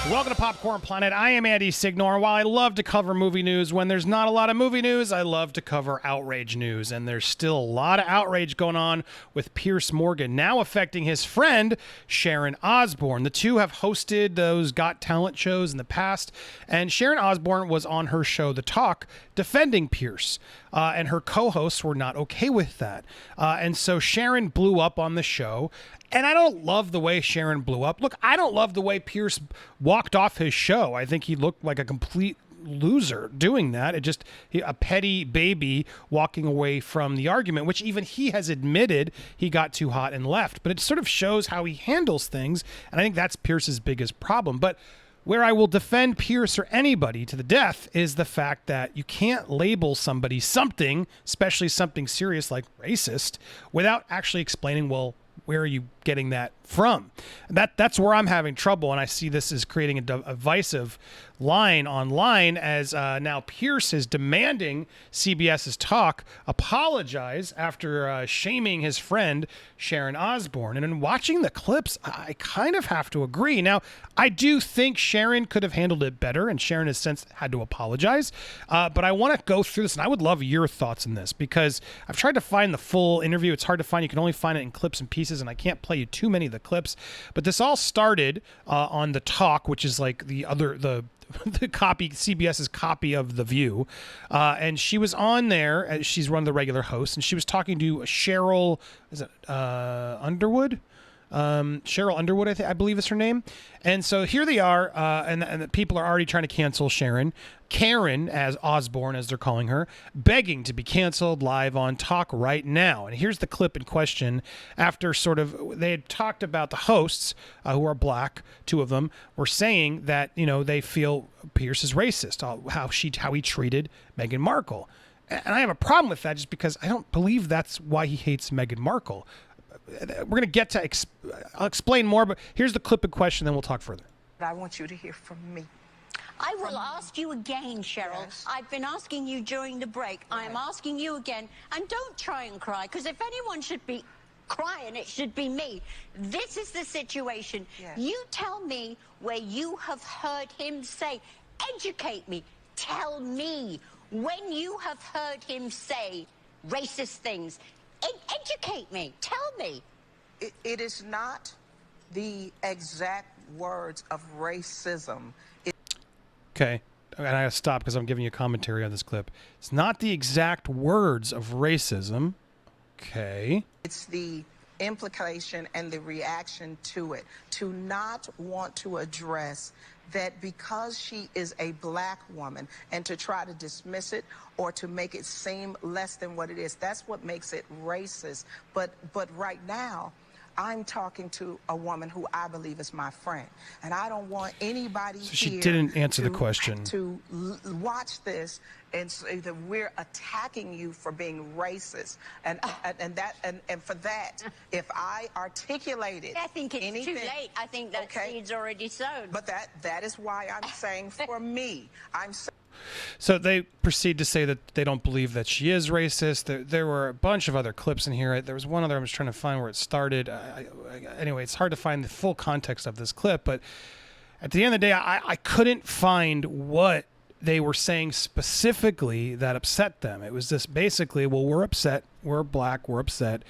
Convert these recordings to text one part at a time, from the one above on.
Welcome to Popcorn Planet. I am Andy Signore. While I love to cover movie news, when there's not a lot of movie news, I love to cover outrage news. And there's still a lot of outrage going on with Piers Morgan, now affecting his friend, Sharon Osbourne. The two have hosted those Got Talent shows in the past, and Sharon Osbourne was on her show, The Talk, defending Piers. And her co-hosts were not okay with that. And so Sharon blew up on the show. And I don't love the way Sharon blew up. Look, I don't love the way Piers walked off his show. I think he looked like a complete loser doing that. A petty baby walking away from the argument, which even he has admitted he got too hot and left. But it sort of shows how he handles things. And I think that's Piers's biggest problem. But where I will defend Piers or anybody to the death is the fact that you can't label somebody something, especially something serious like racist, without actually explaining, well, where are you getting that from? That's where I'm having trouble, and I see this as creating a divisive line online as now Piers is demanding CBS's Talk apologize after shaming his friend Sharon Osbourne. And in watching the clips, I kind of have to agree. Now, I do think Sharon could have handled it better, and Sharon has since had to apologize. But I want to go through this, and I would love your thoughts on this because I've tried to find the full interview. It's hard to find. You can only find it in clips and pieces, and I can't play you too many of the clips. But this all started on The Talk, which is like the copy, CBS's copy of The View. And she was on there, as she's one of the regular hosts, and she was talking to Sheryl, Underwood? Sheryl Underwood, I believe is her name. And so here they are, and the people are already trying to cancel Sharon. Karen, as Osborne, as they're calling her, begging to be canceled live on Talk right now. And here's the clip in question after they had talked about the hosts, who are black, two of them, were saying that, they feel Piers is racist, how he treated Meghan Markle. And I have a problem with that just because I don't believe that's why he hates Meghan Markle. We're going to get to, I'll explain more, but here's the clip in question, then we'll talk further. I want you to hear from me. I will ask you again, Sheryl. Yes. I've been asking you during the break. Right. I am asking you again. And don't try and cry, because if anyone should be crying, it should be me. This is the situation. Yes. You tell me where you have heard him say, educate me, tell me when you have heard him say racist things. Educate me. Tell me. It is not the exact words of racism. Okay. And I gotta stop because I'm giving you commentary on this clip. It's not the exact words of racism. Okay. It's the implication and the reaction to it. To not want to address that because she is a black woman and to try to dismiss it or to make it seem less than what it is. That's what makes it racist. But right now, I'm talking to a woman who I believe is my friend. And I don't want anybody So she here didn't answer the question. to watch this and say that we're attacking you for being racist. And for that, if I articulated I think it's anything, too late. I think that seed's already sown. But that is why I'm saying for me, So they proceed to say that they don't believe that she is racist. There were a bunch of other clips in here. There was one other I was trying to find where it started. Anyway, it's hard to find the full context of this clip. But at the end of the day, I couldn't find what they were saying specifically that upset them. It was just basically, well, we're upset. We're black. We're upset.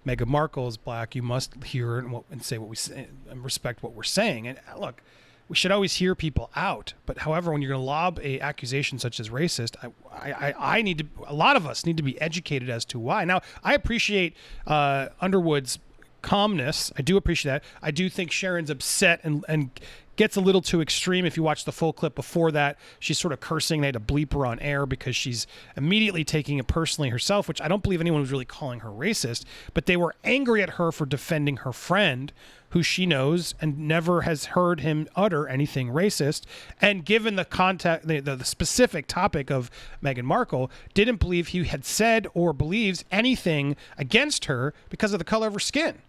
Meghan Markle is black. You must hear and say what we say and respect what we're saying. And look, we should always hear people out. But however, when you're going to lob a accusation such as racist, a lot of us need to be educated as to why. Now, I appreciate Underwood's calmness. I do appreciate that. I do think Sharon's upset and gets a little too extreme. If you watch the full clip before that, she's sort of cursing. They had to bleep her on air because she's immediately taking it personally herself, which I don't believe anyone was really calling her racist, but they were angry at her for defending her friend who she knows and never has heard him utter anything racist. And given the context, the specific topic of Meghan Markle, didn't believe he had said or believes anything against her because of the color of her skin.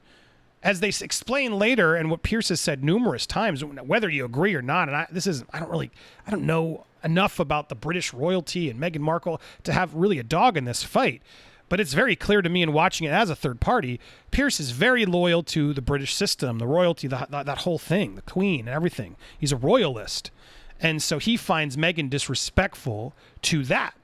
As they explain later, and what Piers has said numerous times, whether you agree or not, and I don't know enough about the British royalty and Meghan Markle to have really a dog in this fight. But it's very clear to me in watching it as a third party, Piers is very loyal to the British system, the royalty, that whole thing, the Queen and everything. He's a royalist. And so he finds Meghan disrespectful to that,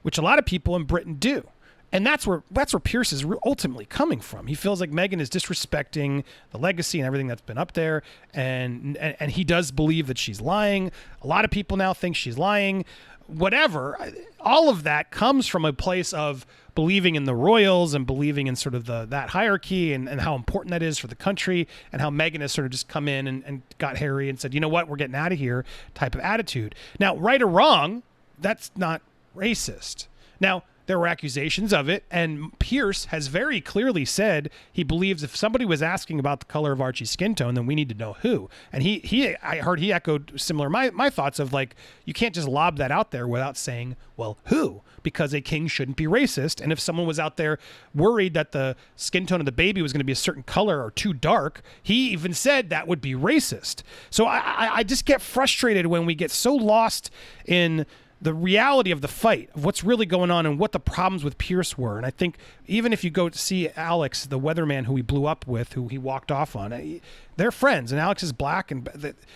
which a lot of people in Britain do. And that's where Piers is ultimately coming from. He feels like Meghan is disrespecting the legacy and everything that's been up there. And he does believe that she's lying. A lot of people now think she's lying. Whatever. All of that comes from a place of believing in the royals and believing in sort of that hierarchy and how important that is for the country, and how Meghan has sort of just come in and got Harry and said, you know what, we're getting out of here type of attitude. Now, right or wrong, that's not racist. Now, there were accusations of it, and Piers has very clearly said he believes if somebody was asking about the color of Archie's skin tone, then we need to know who. And I heard he echoed similar my thoughts of, like, you can't just lob that out there without saying, well, who? Because a king shouldn't be racist. And if someone was out there worried that the skin tone of the baby was going to be a certain color or too dark, he even said that would be racist. So I just get frustrated when we get so lost in the reality of the fight, of what's really going on and what the problems with Piers were. And I think even if you go to see Alex, the weatherman who he blew up with, who he walked off on, they're friends, and Alex is black, and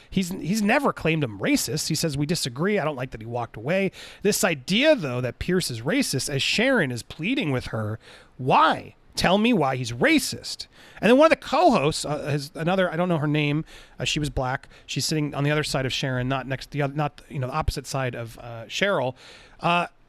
he's never claimed him racist. He says, we disagree. I don't like that he walked away. This idea, though, that Piers is racist, as Sharon is pleading with her, why? Tell me why he's racist. And then one of the co-hosts is another, I don't know her name. She was black. She's sitting on the other side of Sharon, not next to the other, not, the opposite side of Sheryl.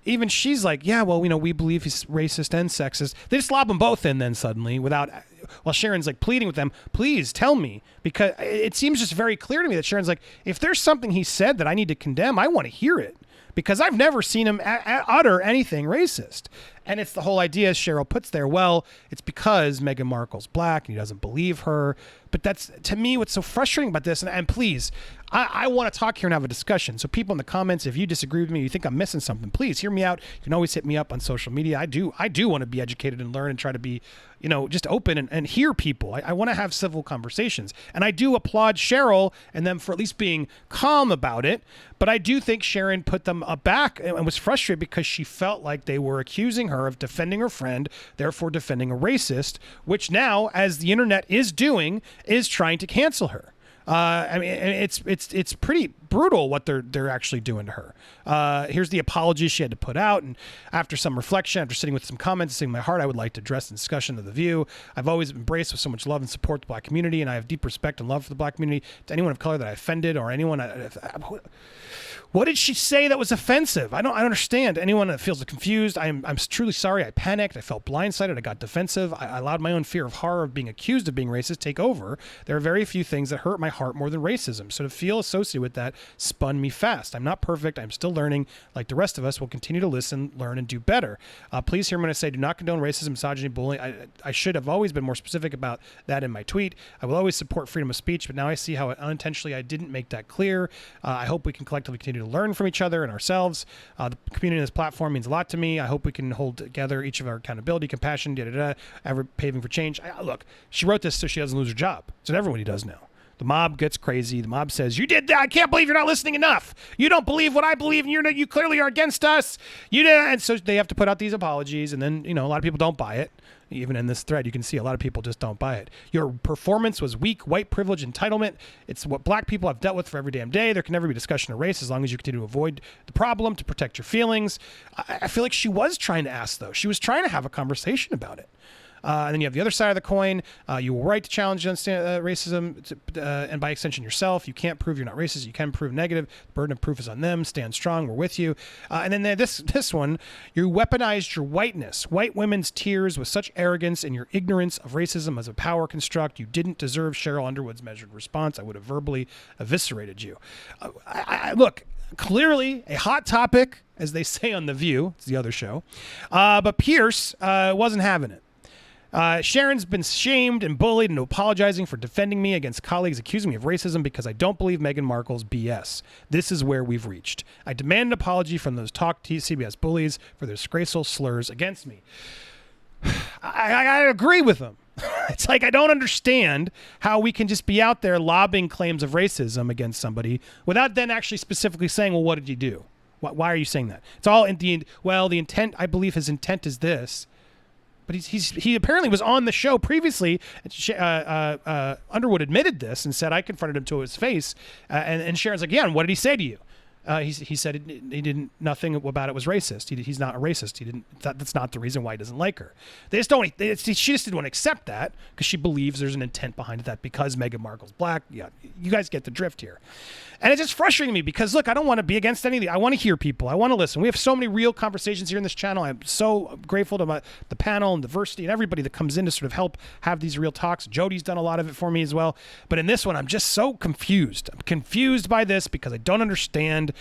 Even she's like, yeah, well, we believe he's racist and sexist. They just lob them both in then suddenly while Sharon's like pleading with them, please tell me, because it seems just very clear to me that Sharon's like, if there's something he said that I need to condemn, I want to hear it. Because I've never seen him utter anything racist. And it's the whole idea Sheryl puts there, well, it's because Meghan Markle's black and he doesn't believe her. But that's, to me, what's so frustrating about this. And please, I want to talk here and have a discussion. So people in the comments, if you disagree with me, you think I'm missing something, please hear me out. You can always hit me up on social media. I do want to be educated and learn and try to be, just open and hear people. I want to have civil conversations. And I do applaud Sheryl and them for at least being calm about it. But I do think Sharon put them aback and was frustrated because she felt like they were accusing her of defending her friend, therefore defending a racist, which now, as the internet is doing, is trying to cancel her. I mean, it's pretty brutal what they're actually doing to her. Here's the apology she had to put out, and after some reflection, after sitting with some comments, saying my heart, I would like to address the discussion of the view. I've always embraced with so much love and support the black community, and I have deep respect and love for the black community. To anyone of color that I offended, or anyone, what did she say that was offensive? I don't understand. Anyone that feels confused, I'm truly sorry. I panicked. I felt blindsided. I got defensive. I allowed my own fear of horror of being accused of being racist take over. There are very few things that hurt my heart more than racism. So to feel associated with that spun me fast. I'm not perfect. I'm still learning. Like the rest of us, we'll continue to listen, learn, and do better. Please hear me when I say do not condone racism, misogyny, bullying. I should have always been more specific about that in my tweet. I will always support freedom of speech, but now I see how unintentionally I didn't make that clear. I hope we can collectively continue to learn from each other and ourselves. The community on this platform means a lot to me. I hope we can hold together each of our accountability, compassion, ever paving for change. Look, she wrote this so she doesn't lose her job. It's what everybody does now. The mob gets crazy. The mob says, you did that. I can't believe you're not listening enough. You don't believe what I believe, and you clearly are against us. And so they have to put out these apologies, and then, a lot of people don't buy it. Even in this thread, you can see a lot of people just don't buy it. Your performance was weak, white privilege, entitlement. It's what black people have dealt with for every damn day. There can never be discussion of race as long as you continue to avoid the problem, to protect your feelings. I feel like she was trying to ask, though. She was trying to have a conversation about it. And then you have the other side of the coin. You were right to challenge racism, and by extension yourself. You can't prove you're not racist. You can prove negative. The burden of proof is on them. Stand strong. We're with you. And then this one, you weaponized your whiteness. White women's tears with such arrogance and your ignorance of racism as a power construct. You didn't deserve Sheryl Underwood's measured response. I would have verbally eviscerated you. Look, clearly a hot topic, as they say on The View. It's the other show. But Piers wasn't having it. Sharon's been shamed and bullied into apologizing for defending me against colleagues accusing me of racism because I don't believe Meghan Markle's BS. This is where we've reached. I demand an apology from those CBS bullies for their disgraceful slurs against me. I agree with them. It's like, I don't understand how we can just be out there lobbing claims of racism against somebody without then actually specifically saying, well, what did you do? Why are you saying that? It's all in the intent. I believe his intent is this. but he apparently was on the show previously. Underwood admitted this and said, I confronted him to his face. And Sharon's like, yeah, and what did he say to you? He said he didn't. Nothing about it was racist. He's not a racist. He didn't. That's not the reason why he doesn't like her. They just don't. She just didn't want to accept that because she believes there's an intent behind it. That because Meghan Markle's black. Yeah, you guys get the drift here. And it's just frustrating me because look, I don't want to be against anything. I want to hear people. I want to listen. We have so many real conversations here in this channel. I'm so grateful to the panel and diversity and everybody that comes in to sort of help have these real talks. Jody's done a lot of it for me as well. But in this one, I'm just so confused. I'm confused by this because I don't understand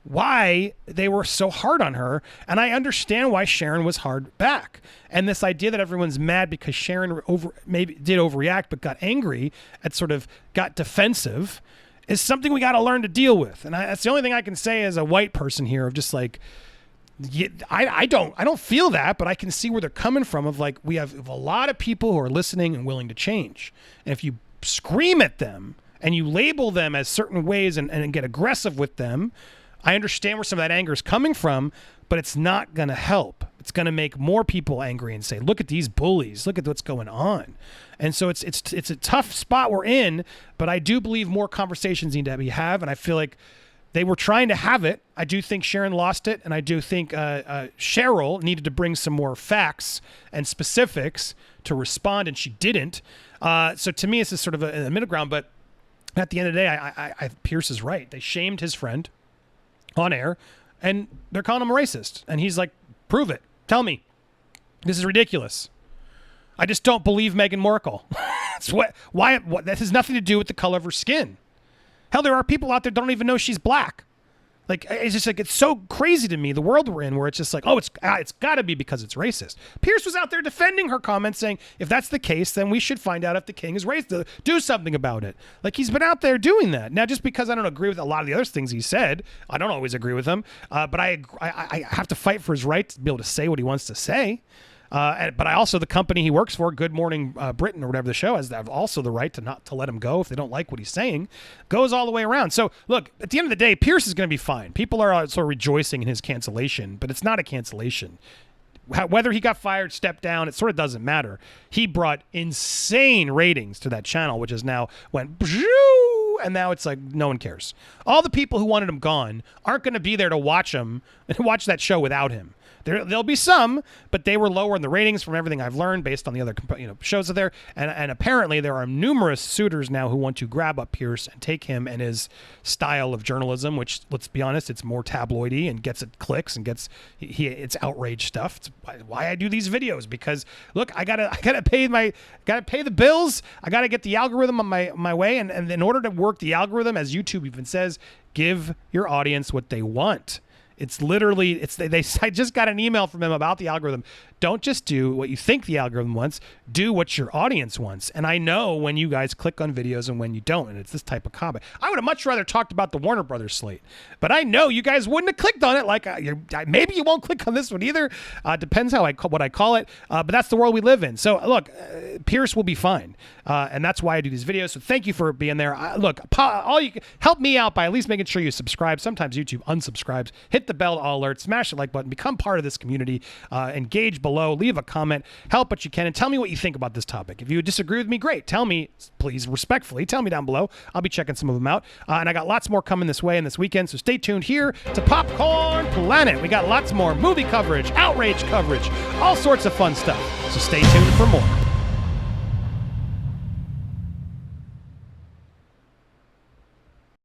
why they were so hard on her, and I understand why Sharon was hard back. And this idea that everyone's mad because Sharon maybe did overreact but got angry and sort of got defensive is something we got to learn to deal with. And that's the only thing I can say as a white person here of just like, I don't feel that, but I can see where they're coming from of like, we have a lot of people who are listening and willing to change. And if you scream at them and you label them as certain ways and get aggressive with them, I understand where some of that anger is coming from, but it's not going to help. It's going to make more people angry and say, look at these bullies. Look at what's going on. And so it's a tough spot we're in, but I do believe more conversations need to be had, and I feel like they were trying to have it. I do think Sharon lost it, and I do think Sheryl needed to bring some more facts and specifics to respond, and she didn't. So to me, it's just sort of a middle ground, but at the end of the day, Piers is right. They shamed his friend on air, and they're calling him a racist. And he's like, prove it. Tell me. This is ridiculous. I just don't believe Meghan Markle. Why? That has nothing to do with the color of her skin. Hell, there are people out there that don't even know she's black. Like, it's just like, it's so crazy to me, the world we're in, where it's just like, oh, it's got to be because it's racist. Piers was out there defending her comments, saying, if that's the case, then we should find out if the king is racist. Do something about it. Like, he's been out there doing that. Now, just because I don't agree with a lot of the other things he said, I don't always agree with them, but I have to fight for his right to be able to say what he wants to say. But I also, the company he works for, Good Morning Britain or whatever the show has, also the right to let him go if they don't like what he's saying. Goes all the way around. So look, at the end of the day, Piers is going to be fine. People are sort of rejoicing in his cancellation, but it's not a cancellation. Whether he got fired, stepped down, it sort of doesn't matter. He brought insane ratings to that channel, which is now went, and now it's like no one cares. All the people who wanted him gone aren't going to be there to watch him and watch that show without him. There'll be some, but they were lower in the ratings from everything I've learned based on the other shows out there. And apparently there are numerous suitors now who want to grab up Piers and take him and his style of journalism, which, let's be honest, it's more tabloidy and gets it clicks and gets it's outrage stuff. It's why I do these videos, because look, I gotta pay the bills. I gotta get the algorithm on my way, and in order to work the algorithm, as YouTube even says, give your audience what they want. It's literally, I just got an email from them about the algorithm. Don't just do what you think the algorithm wants, do what your audience wants. And I know when you guys click on videos and when you don't, and it's this type of comment. I would have much rather talked about the Warner Brothers slate, but I know you guys wouldn't have clicked on it. Like maybe you won't click on this one either. Depends what I call it, but that's the world we live in. So look, Piers will be fine. And that's why I do these videos. So thank you for being there. Look, all you help me out by at least making sure you subscribe. Sometimes YouTube unsubscribes. Hit the bell to all alerts, smash the like button, become part of this community, engage below, leave a comment, help what you can, and tell me what you think about this topic. If you disagree with me, great. Tell me, please, respectfully, tell me down below. I'll be checking some of them out. And I got lots more coming this way and this weekend, so stay tuned here to Popcorn Planet. We got lots more movie coverage, outrage coverage, all sorts of fun stuff. So stay tuned for more.